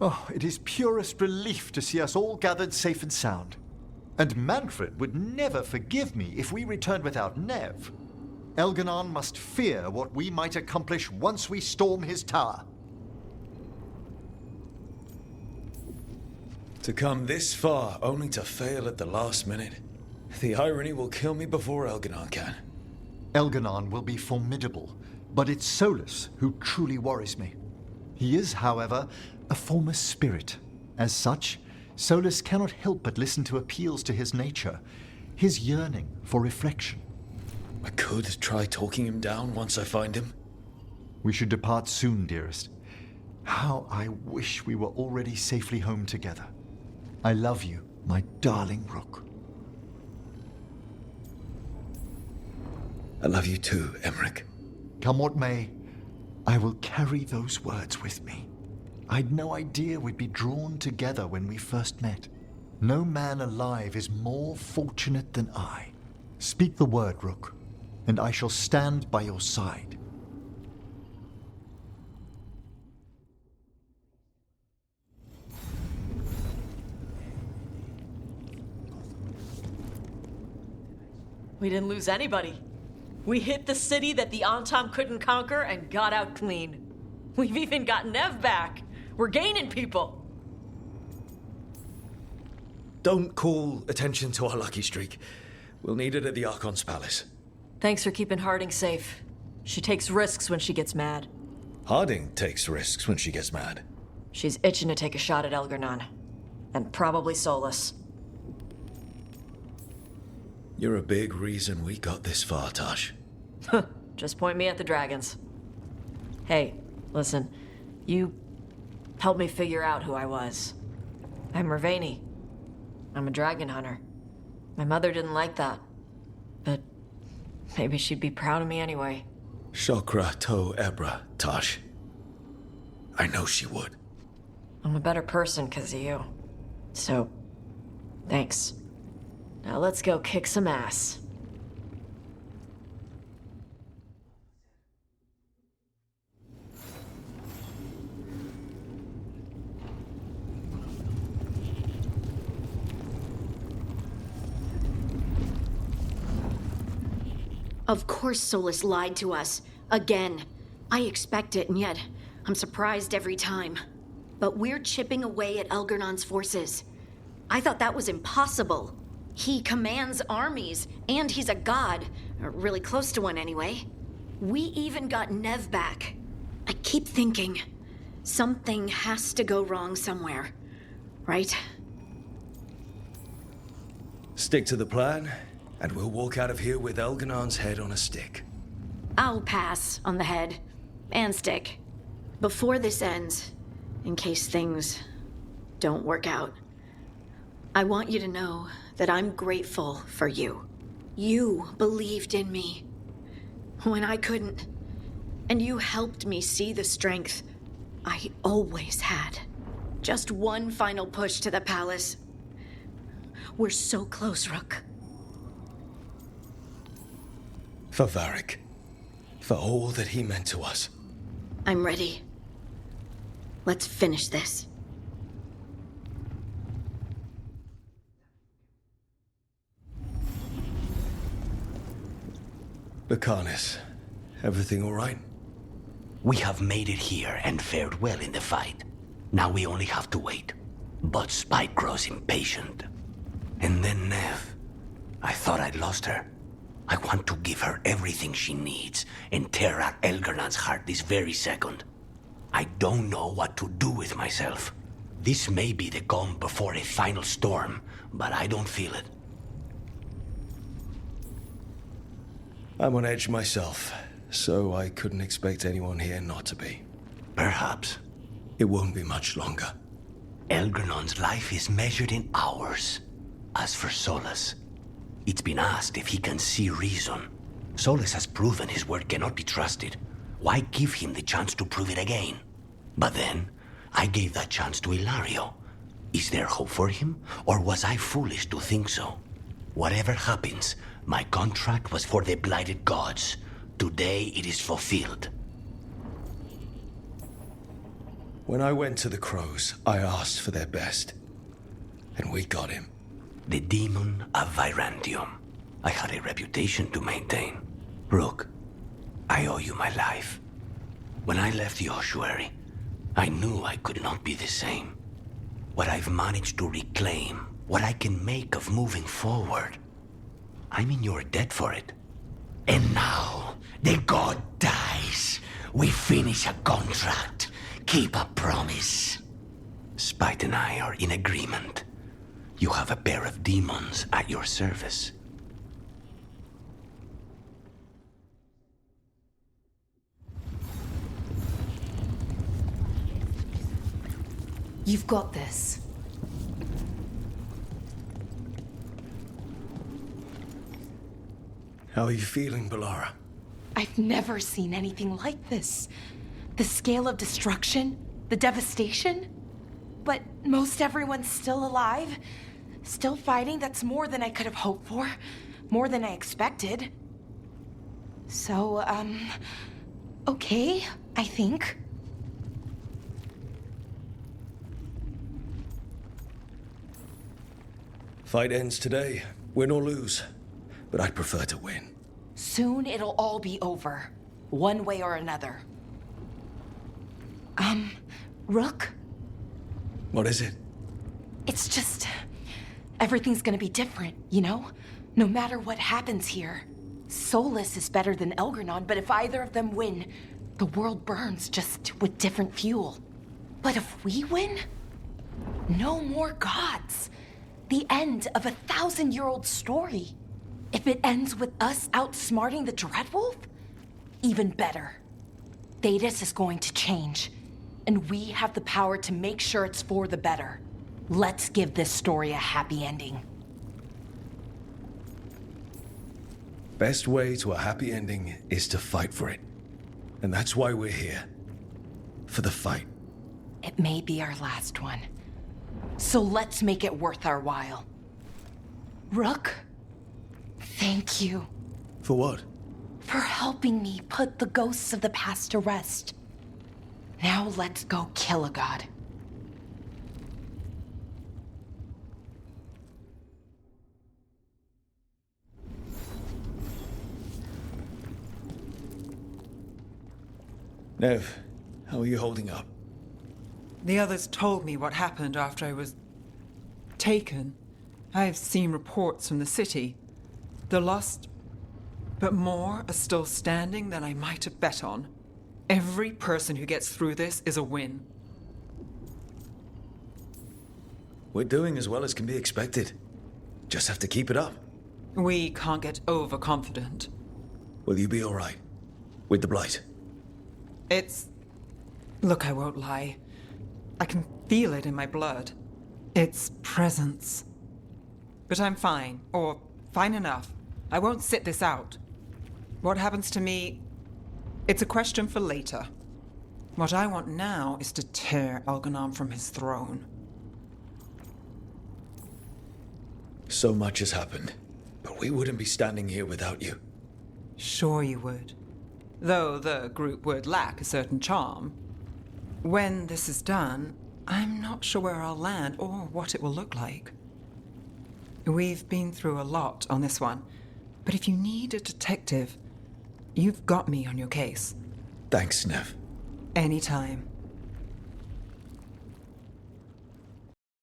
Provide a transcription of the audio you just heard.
Oh, it is purest relief to see us all gathered safe and sound. And Manfred would never forgive me if we returned without Nev. Elganon must fear what we might accomplish once we storm his tower. To come this far, only to fail at the last minute. The irony will kill me before Elganon can. Elganon will be formidable, but it's Solus who truly worries me. He is, however, a former spirit. As such, Solus cannot help but listen to appeals to his nature, his yearning for reflection. I could try talking him down once I find him. We should depart soon, dearest. How I wish we were already safely home together. I love you, my darling Rook. I love you too, Emmrich. Come what may, I will carry those words with me. I'd no idea we'd be drawn together when we first met. No man alive is more fortunate than I. Speak the word, Rook, and I shall stand by your side. We didn't lose anybody. We hit the city that the Antam couldn't conquer and got out clean. We've even got Nev back. We're gaining people. Don't call attention to our lucky streak. We'll need it at the Archon's palace. Thanks for keeping Harding safe. She takes risks when she gets mad. Harding takes risks when she gets mad. She's itching to take a shot at Elgarnon. And probably Solus. You're a big reason we got this far, Tosh. Just point me at the dragons. Hey, listen. You helped me figure out who I was. I'm Ravani. I'm a dragon hunter. My mother didn't like that. But maybe she'd be proud of me anyway. Shokra to Ebra, Tosh. I know she would. I'm a better person because of you. So, thanks. Now let's go kick some ass. Of course Solus lied to us. Again. I expect it, and yet I'm surprised every time. But we're chipping away at Elgarnon's forces. I thought that was impossible. He commands armies, and he's a god. Or really close to one, anyway. We even got Nev back. I keep thinking, something has to go wrong somewhere. Right? Stick to the plan, and we'll walk out of here with Elganon's head on a stick. I'll pass on the head. And stick. Before this ends, in case things don't work out, I want you to know that I'm grateful for you. You believed in me when I couldn't, and you helped me see the strength I always had. Just one final push to the palace. We're so close, Rook. For Varric. For all that he meant to us. I'm ready. Let's finish this. Bakanis, everything all right? We have made it here and fared well in the fight. Now we only have to wait. But Spike grows impatient. And then Nev. I thought I'd lost her. I want to give her everything she needs and tear out Elgarnon's heart this very second. I don't know what to do with myself. This may be the calm before a final storm, but I don't feel it. I'm on edge myself, so I couldn't expect anyone here not to be. Perhaps. It won't be much longer. Elgarnon's life is measured in hours. As for Solus, it's been asked if he can see reason. Solus has proven his word cannot be trusted. Why give him the chance to prove it again? But then, I gave that chance to Ilario. Is there hope for him, or was I foolish to think so? Whatever happens, my contract was for the blighted gods. Today it is fulfilled. When I went to the Crows, I asked for their best. And we got him. The demon of Virantium. I had a reputation to maintain. Rook, I owe you my life. When I left the ossuary, I knew I could not be the same. What I've managed to reclaim, what I can make of moving forward, I'm in your debt for it. And now, the god dies. We finish a contract, keep a promise. Spite and I are in agreement. You have a pair of demons at your service. You've got this. How are you feeling, Balara? I've never seen anything like this. The scale of destruction, the devastation. But most everyone's still alive, still fighting. That's more than I could have hoped for, more than I expected. So, okay, I think. Fight ends today, win or lose. But I'd prefer to win. Soon it'll all be over, one way or another. Rook? What is it? It's just... everything's gonna be different, you know? No matter what happens here. Solus is better than Elgernon, but if either of them win, the world burns, just with different fuel. But if we win, no more gods. The end of a 1,000-year-old story. If it ends with us outsmarting the Dreadwolf, even better. Thetis is going to change, and we have the power to make sure it's for the better. Let's give this story a happy ending. Best way to a happy ending is to fight for it. And that's why we're here. For the fight. It may be our last one. So let's make it worth our while. Rook, thank you. For what? For helping me put the ghosts of the past to rest. Now let's go kill a god. Nev, how are you holding up? The others told me what happened after I was taken. I've seen reports from the city. They're lost, but more are still standing than I might have bet on. Every person who gets through this is a win. We're doing as well as can be expected. Just have to keep it up. We can't get overconfident. Will you be all right? With the Blight? Look, I won't lie. I can feel it in my blood. Its presence. But I'm fine, or fine enough. I won't sit this out. What happens to me, it's a question for later. What I want now is to tear Elgernon from his throne. So much has happened, but we wouldn't be standing here without you. Sure you would. Though the group would lack a certain charm. When this is done, I'm not sure where I'll land or what it will look like. We've been through a lot on this one, but if you need a detective, you've got me on your case. Thanks, Nev. Anytime.